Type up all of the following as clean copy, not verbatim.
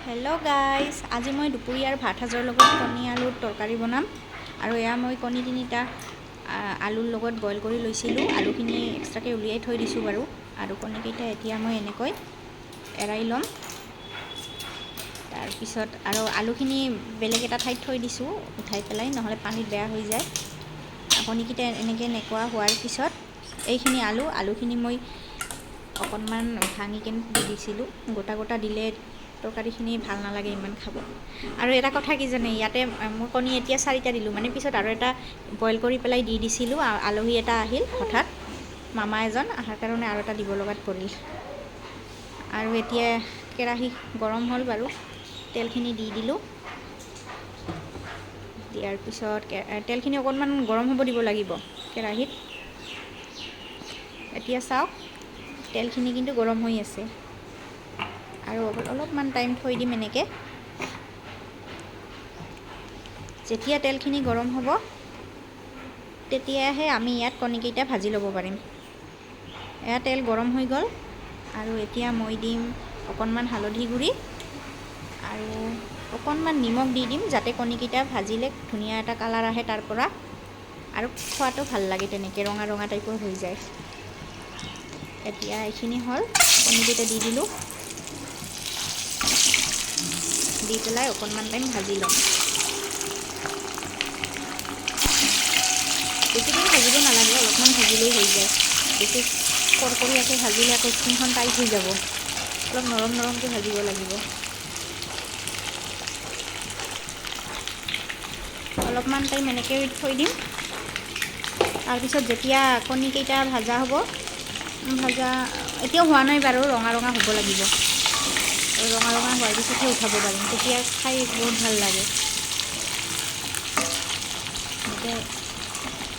Hello' guys, আজি মই দুপৰীয়াৰ ভাত সাজৰ লগত কণী আলুৰ তৰকাৰী বনাম। আৰু এয়া মই কণী তিনিটা আলুৰ লগত বইল কৰি লৈছিলোঁ। আলুখিনি এক্সট্ৰাকৈ উলিয়াই থৈ দিছোঁ বাৰু। আৰু কণীকেইটা এতিয়া মই এনেকৈ এৰাই ল'ম। তাৰপিছত আৰু আলুখিনি বেলেগ এটা ঠাইত থৈ দিছোঁ উঠাই পেলাই, নহ'লে পানীত বেয়া হৈ যায়। কণীকেইটা এনেকৈ নেকুৱা হোৱাৰ পিছত এইখিনি আলুখিনি মই অকণমান ভাঙিকেনে দি দিছিলোঁ। গোটা গোটা দিলে তৰকাৰীখিনি ভাল নালাগে ইমান খাব। আৰু এটা কথা কি জানে, ইয়াতে মই কণী এতিয়া 4টা দিলোঁ, মানে পিছত আৰু এটা বইল কৰি পেলাই দি দিছিলোঁ। আলহী এটা আহিল হঠাৎ, মামা এজন অহাৰ কাৰণে আৰু এটা দিব লগাত পৰিল। আৰু এতিয়া কেৰাহী গৰম হ'ল বাৰু, তেলখিনি দি দিলোঁ। দিয়াৰ পিছত তেলখিনি অকণমান গৰম হ'ব দিব লাগিব কেৰাহীত। এতিয়া চাওক, তেলখিনি কিন্তু গৰম হৈ আছে। আৰু অলপমান টাইম থৈ দিম এনেকৈ। যেতিয়া তেলখিনি গৰম হ'ব, তেতিয়াহে আমি ইয়াত কণীকেইটা ভাজি ল'ব পাৰিম। এয়া তেল গৰম হৈ গ'ল। আৰু এতিয়া মই দিম অকণমান হালধি গুড়ি আৰু অকণমান নিমখ দি দিম, যাতে কণীকেইটা ভাজিলে ধুনীয়া এটা কালাৰ আহে তাৰ পৰা, আৰু খোৱাটো ভাল লাগে তেনেকৈ ৰঙা ৰঙা টাইপৰ হৈ যায়। এতিয়া এইখিনি হ'ল, কণীকেইটা দি দিলোঁ। দি পেলাই অকণমান টাইম ভাজি ল'ম। বেছি টাইম ভাজিব নালাগে, অলপমান ভাজিলেই হৈ যায়। বেছি কৰকৰীয়াকৈ ভাজিলে আকৌ স্কিনখন টাইট হৈ যাব। অলপ নৰম নৰমকৈ ভাজিব লাগিব। অলপমান টাইম এনেকৈ থৈ দিম। তাৰপিছত যেতিয়া কণীকেইটা ভাজা হ'ব, এতিয়াও হোৱা নাই বাৰু, ৰঙা ৰঙা হ'ব লাগিব। ৰঙা ৰঙা হোৱাৰ পিছতহে উঠাব পাৰিম, তেতিয়া খাই বহুত ভাল লাগে। এনেকৈ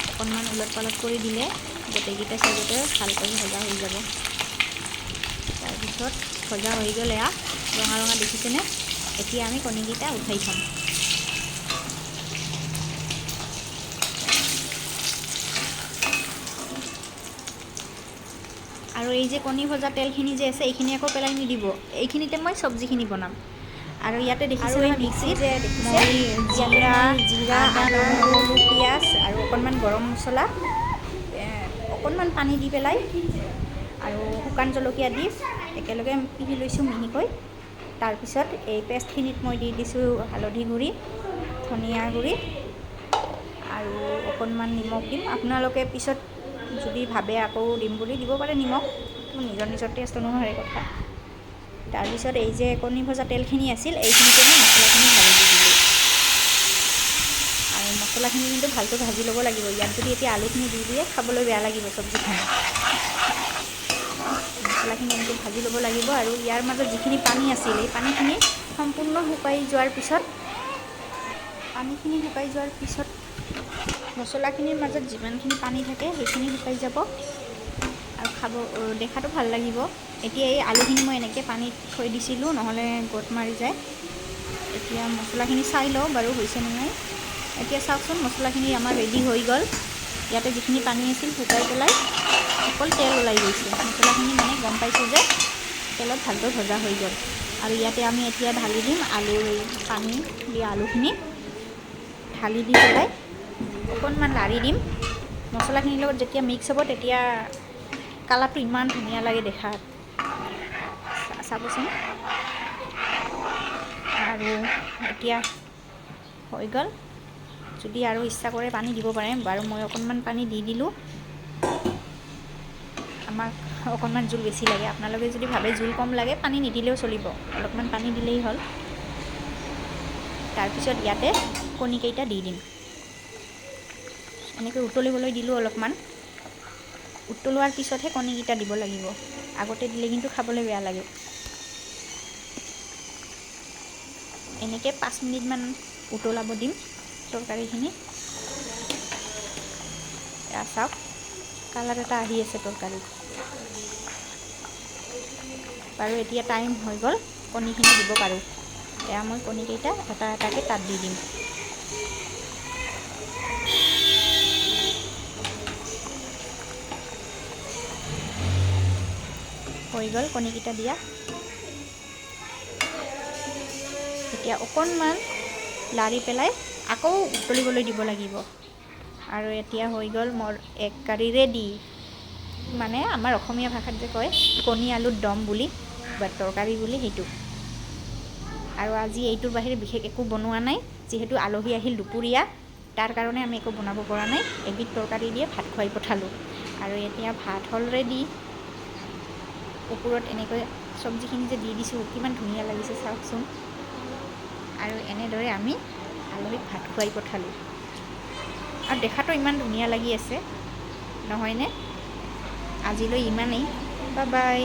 অকণমান ওলট পালট কৰি দিলে গোটেইকেইটা চাইডতে ভালকৈ ভজা হৈ যাব। তাৰপিছত ভজা হৈ গ'ল, এয়া ৰঙা ৰঙা দেখিছেনে? এতিয়া আমি কণীকেইটা উঠাই থ'ম। আৰু এই যে কণী ভজা তেলখিনি যে আছে, এইখিনি আকৌ পেলাই নিদিব। এইখিনিতে মই চব্জিখিনি বনাম। আৰু ইয়াতে দেখিছে নহয়, মিক্সিত যে মই জিৰা, আদা, নহৰু, পিঁয়াজ আৰু অকণমান গৰম মছলা, অকণমান পানী দি পেলাই আৰু শুকান জলকীয়া দি একেলগে পিহি লৈছোঁ মিহিকৈ। তাৰপিছত এই পেষ্টখিনিত মই দি দিছোঁ হালধি গুড়ি, ধনিয়াৰ গুড়ি আৰু অকণমান নিমখ দিম। আপোনালোকে পিছত যদি ভাবে আকৌ দিম বুলি দিব পাৰে নিমখ, নিজৰ নিজৰ টেষ্ট অনুসাৰে কথা। তাৰপিছত এই যে কণী ভজা তেলখিনি আছিল, এইখিনিতে মই মছলাখিনি ঢালি দি দিলোঁ। আৰু মছলাখিনি কিন্তু ভালকৈ ভাজি ল'ব লাগিব। ইয়াত যদি এতিয়া আলুখিনি দি দিয়ে, খাবলৈ বেয়া লাগিব চব্জিখিনি। মছলাখিনি এনেকৈ ভাজি ল'ব লাগিব। আৰু ইয়াৰ মাজত যিখিনি পানী আছিল, এই পানীখিনি সম্পূৰ্ণ শুকাই যোৱাৰ পিছত মছলাখিনিৰ মাজত যিমানখিনি পানী থাকে সেইখিনি শুকাই যাব আৰু দেখাটো ভাল লাগিব। এতিয়া এই আলুখিনি মই এনেকৈ পানীত থৈ দিছিলোঁ, নহ'লে গোট মাৰি যায়। এতিয়া মছলাখিনি চাই লওঁ বাৰু হৈছে নে নাই। এতিয়া চাওকচোন, মছলাখিনি আমাৰ ৰেডি হৈ গ'ল। ইয়াতে যিখিনি পানী আছিল শুকাই পেলাই অকল তেল ওলাই গৈছে। মছলাখিনি মানে গম পাইছোঁ যে তেলত ভালকৈ ভজা হৈ গ'ল। আৰু ইয়াতে আমি এতিয়া ঢালি দিম আলুৰ এই পানী দিয়া আলুখিনি। ঢালি দি পেলাই অকণমান লাৰি দিম। মছলাখিনিৰ লগত যেতিয়া মিক্স হ'ব, তেতিয়া কালাৰটো ইমান ধুনীয়া লাগে দেখাত, চাবচোন। আৰু এতিয়া হৈ গ'ল। যদি আৰু ইচ্ছা কৰে পানী দিব পাৰে বাৰু, মই অকণমান পানী দি দিলোঁ। আমাক অকণমান জোল বেছি লাগে। আপোনালোকে যদি ভাবে জোল কম লাগে, পানী নিদিলেও চলিব, অলপমান পানী দিলেই হ'ল। তাৰপিছত ইয়াতে কণীকেইটা দি দিম। এনেকৈ উতলিবলৈ দিলোঁ অলপমান। উতলোৱাৰ পিছতহে কণীকেইটা দিব লাগিব, আগতে দিলে কিন্তু খাবলৈ বেয়া লাগে। এনেকৈ 5 মিনিটমান উতলাব দিম তৰকাৰীখিনি। এয়া চাওক, কালাৰ এটা আহি আছে তৰকাৰীত বাৰু। এতিয়া টাইম হৈ গ'ল, কণীখিনি দিব পাৰোঁ। এয়া মই কণীকেইটা এটা এটাকৈ তাত দি দিম। হৈ গ'ল কণীকেইটা দিয়া। এতিয়া অকণমান লাৰি পেলাই আকৌ উতলিবলৈ দিব লাগিব। আৰু এতিয়া হৈ গ'ল মোৰ এগ কাৰী ৰেডি। মানে আমাৰ অসমীয়া ভাষাত যে কয় কণী আলুৰ দম বুলি বা তৰকাৰী বুলি, সেইটো। আৰু আজি এইটোৰ বাহিৰে বিশেষ একো বনোৱা নাই, যিহেতু আলহী আহিল দুপৰীয়া, তাৰ কাৰণে আমি একো বনাব পৰা নাই। এবিধ তৰকাৰী দিয়ে ভাত খুৱাই পঠালোঁ। আৰু এতিয়া ভাত হ'ল ৰেডি। ওপৰত এনেকৈ চব্জিখিনি যে দি দিছোঁ, কিমান ধুনীয়া লাগিছে চাওকচোন। আৰু এনেদৰে আমি আলহীক ভাত খুৱাই পঠালোঁ। আৰু দেখাতো ইমান ধুনীয়া লাগি আছে নহয়নে? আজিলৈ ইমানেই। Bye bye.